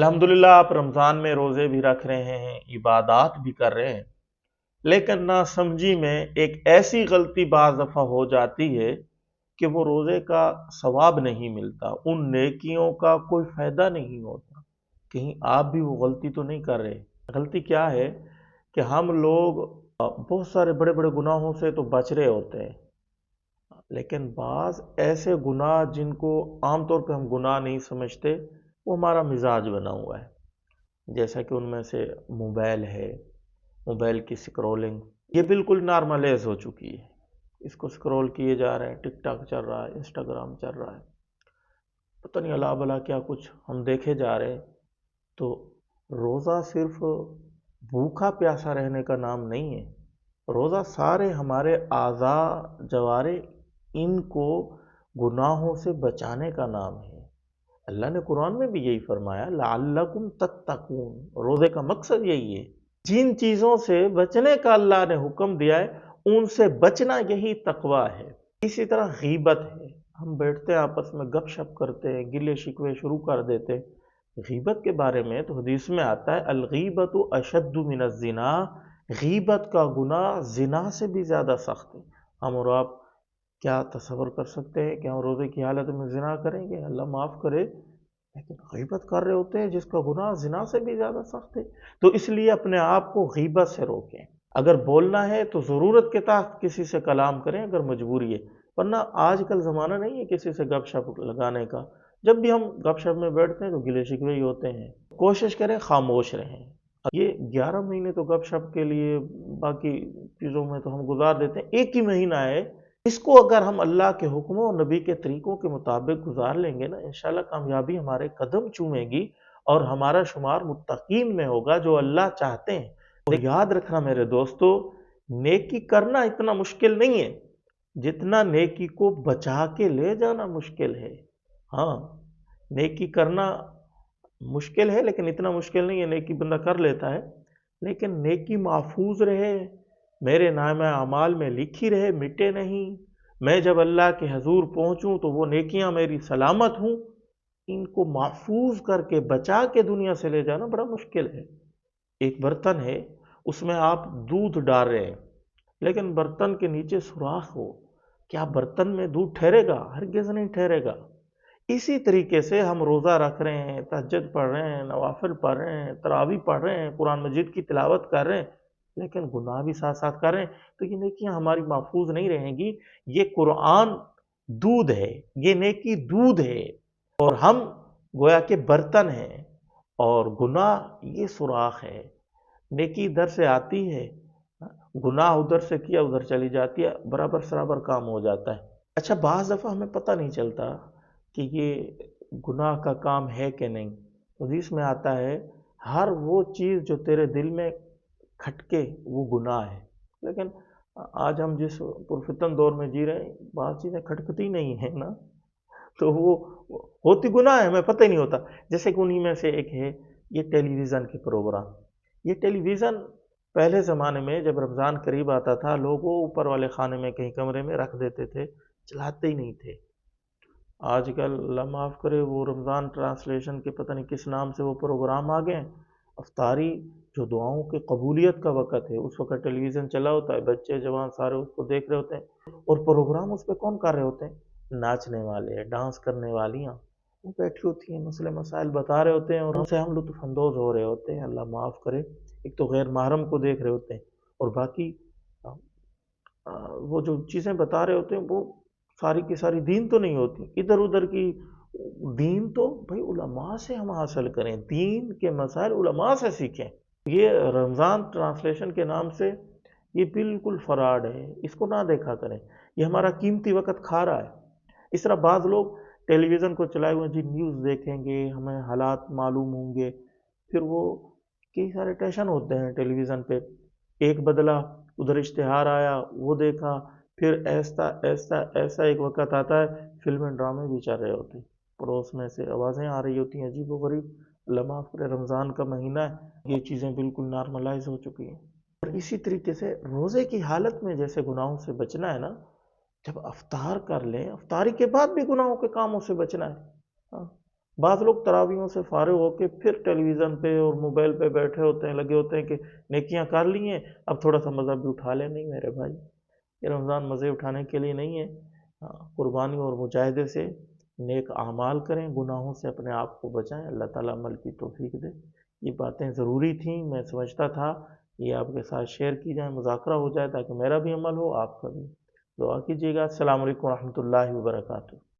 الحمدللہ آپ رمضان میں روزے بھی رکھ رہے ہیں، عبادات بھی کر رہے ہیں، لیکن نہ سمجھی میں ایک ایسی غلطی بعض دفعہ ہو جاتی ہے کہ وہ روزے کا ثواب نہیں ملتا، ان نیکیوں کا کوئی فائدہ نہیں ہوتا۔ کہیں آپ بھی وہ غلطی تو نہیں کر رہے؟ غلطی کیا ہے کہ ہم لوگ بہت سارے بڑے بڑے گناہوں سے تو بچ رہے ہوتے ہیں، لیکن بعض ایسے گناہ جن کو عام طور پہ ہم گناہ نہیں سمجھتے، وہ ہمارا مزاج بنا ہوا ہے۔ جیسا کہ ان میں سے موبائل ہے، موبائل کی سکرولنگ، یہ بالکل نارملائز ہو چکی ہے۔ اس کو سکرول کیے جا رہے ہیں، ٹک ٹاک چل رہا ہے، انسٹاگرام چل رہا ہے، پتہ نہیں اللہ بلا کیا کچھ ہم دیکھے جا رہے ہیں۔ تو روزہ صرف بھوکا پیاسا رہنے کا نام نہیں ہے، روزہ سارے ہمارے اعضاء جوارے ان کو گناہوں سے بچانے کا نام ہے۔ اللہ نے قرآن میں بھی یہی فرمایا لعلکم تتقون، روزے کا مقصد یہی ہے۔ جن چیزوں سے بچنے کا اللہ نے حکم دیا ہے ان سے بچنا یہی تقوی ہے۔ اسی طرح غیبت ہے، ہم بیٹھتے ہیں آپس میں گپ شپ کرتے ہیں، گلے شکوے شروع کر دیتے۔ غیبت کے بارے میں تو حدیث میں آتا ہے الغیبت اشد من الزنا، غیبت کا گناہ زنا سے بھی زیادہ سخت ہے۔ ہم اور آپ کیا تصور کر سکتے ہیں کہ ہم روزے کی حالت میں زنا کریں گے؟ اللہ معاف کرے، لیکن غیبت کر رہے ہوتے ہیں جس کا گناہ زنا سے بھی زیادہ سخت ہے۔ تو اس لیے اپنے آپ کو غیبت سے روکیں۔ اگر بولنا ہے تو ضرورت کے تحت کسی سے کلام کریں اگر مجبوری ہے، ورنہ آج کل زمانہ نہیں ہے کسی سے گپ شپ لگانے کا۔ جب بھی ہم گپ شپ میں بیٹھتے ہیں تو گلے شکوے ہی ہوتے ہیں۔ کوشش کریں خاموش رہیں۔ یہ 11 مہینے تو گپ شپ کے لیے، باقی چیزوں میں تو ہم گزار دیتے ہیں، ایک ہی مہینہ ہے، اس کو اگر ہم اللہ کے حکموں اور نبی کے طریقوں کے مطابق گزار لیں گے نا، انشاءاللہ کامیابی ہمارے قدم چومے گی اور ہمارا شمار متقین میں ہوگا جو اللہ چاہتے ہیں۔ اور یاد رکھنا میرے دوستو، نیکی کرنا اتنا مشکل نہیں ہے جتنا نیکی کو بچا کے لے جانا مشکل ہے۔ ہاں، نیکی کرنا مشکل ہے لیکن اتنا مشکل نہیں ہے، نیکی بندہ کر لیتا ہے، لیکن نیکی محفوظ رہے، میرے نامہ اعمال میں لکھی رہے، مٹے نہیں، میں جب اللہ کے حضور پہنچوں تو وہ نیکیاں میری سلامت ہوں، ان کو محفوظ کر کے بچا کے دنیا سے لے جانا بڑا مشکل ہے۔ ایک برتن ہے، اس میں آپ دودھ ڈال رہے ہیں، لیکن برتن کے نیچے سوراخ ہو، کیا برتن میں دودھ ٹھہرے گا؟ ہرگز نہیں ٹھہرے گا۔ اسی طریقے سے ہم روزہ رکھ رہے ہیں، تہجد پڑھ رہے ہیں، نوافل پڑھ رہے ہیں، تراویح پڑھ رہے ہیں، قرآن مجید کی تلاوت کر رہے ہیں، لیکن گناہ بھی ساتھ ساتھ کر رہے ہیں، تو یہ نیکیاں ہماری محفوظ نہیں رہیں گی۔ یہ قرآن دودھ ہے، یہ نیکی دودھ ہے، اور ہم گویا کہ برتن ہیں، اور گناہ یہ سوراخ ہے۔ نیکی ادھر سے آتی ہے، گناہ ادھر سے کیا ادھر چلی جاتی ہے، برابر سرابر کام ہو جاتا ہے۔ اچھا، بعض دفعہ ہمیں پتہ نہیں چلتا کہ یہ گناہ کا کام ہے کہ نہیں۔ حدیث میں آتا ہے ہر وہ چیز جو تیرے دل میں کھٹکے وہ گناہ ہے، لیکن آج ہم جس پرفتن دور میں جی رہے ہیں، بعض چیزیں کھٹکتی نہیں ہیں نا، تو وہ ہوتی گناہ ہے، ہمیں پتہ ہی نہیں ہوتا۔ جیسے کہ انہی میں سے ایک ہے یہ ٹیلی ویژن کے پروگرام۔ یہ ٹیلی ویژن پہلے زمانے میں جب رمضان قریب آتا تھا، لوگ وہ اوپر والے خانے میں کہیں کمرے میں رکھ دیتے تھے، چلاتے ہی نہیں تھے۔ آج کل اللہ معاف کرے وہ رمضان ٹرانسلیشن کے پتہ نہیں کس نام سے وہ پروگرام آ گئے، افطاری جو دعاؤں کی قبولیت کا وقت ہے، اس وقت ٹیلی ویژن چلا ہوتا ہے، بچے جوان سارے اس کو دیکھ رہے ہوتے ہیں، اور پروگرام اس پہ کون کر رہے ہوتے ہیں؟ ناچنے والے، ڈانس کرنے والیاں، وہ بیٹھی ہوتی ہیں، مسئلے مسائل بتا رہے ہوتے ہیں، اور ان سے ہم لطف اندوز ہو رہے ہوتے ہیں۔ اللہ معاف کرے، ایک تو غیر محرم کو دیکھ رہے ہوتے ہیں، اور باقی وہ جو چیزیں بتا رہے ہوتے ہیں وہ ساری کی ساری دین تو نہیں ہوتی، ادھر ادھر کی۔ دین تو بھائی علماء سے ہم حاصل کریں، دین کے مسائل علماء سے سیکھیں۔ یہ رمضان ٹرانسلیشن کے نام سے یہ بالکل فراڈ ہے، اس کو نہ دیکھا کریں، یہ ہمارا قیمتی وقت کھا رہا ہے۔ اس طرح بعض لوگ ٹیلی ویژن کو چلائے ہوئے جی نیوز دیکھیں گے، ہمیں حالات معلوم ہوں گے، پھر وہ کئی سارے ٹیشن ہوتے ہیں ٹیلی ویژن پہ، ایک بدلہ ادھر اشتہار آیا وہ دیکھا، پھر ایسا ایسا ایسا ایک وقت آتا ہے فلمیں ڈرامے بھی چل رہے ہوتے ہیں، پڑوس میں سے آوازیں آ رہی ہوتی ہیں عجیب و غریب۔ اللہ معاف کرے، رمضان کا مہینہ ہے، یہ چیزیں بالکل نارملائز ہو چکی ہیں۔ اور اسی طریقے سے روزے کی حالت میں جیسے گناہوں سے بچنا ہے نا، جب افطار کر لیں، افطاری کے بعد بھی گناہوں کے کاموں سے بچنا ہے۔ بعض لوگ تراویحوں سے فارغ ہو کے پھر ٹیلی ویژن پہ اور موبائل پہ بیٹھے ہوتے ہیں، لگے ہوتے ہیں کہ نیکیاں کر لی ہیں، اب تھوڑا سا مزہ بھی اٹھا لیں۔ نہیں میرے بھائی، یہ رمضان مزے اٹھانے کے لیے نہیں ہے۔ قربانی اور مجاہدے سے نیک اعمال کریں، گناہوں سے اپنے آپ کو بچائیں، اللہ تعالیٰ عمل کی توفیق دے۔ یہ باتیں ضروری تھیں، میں سمجھتا تھا یہ آپ کے ساتھ شیئر کی جائیں، مذاکرہ ہو جائے، تاکہ میرا بھی عمل ہو، آپ کا بھی۔ دعا کیجیے گا۔ السلام علیکم ورحمۃ اللہ وبرکاتہ۔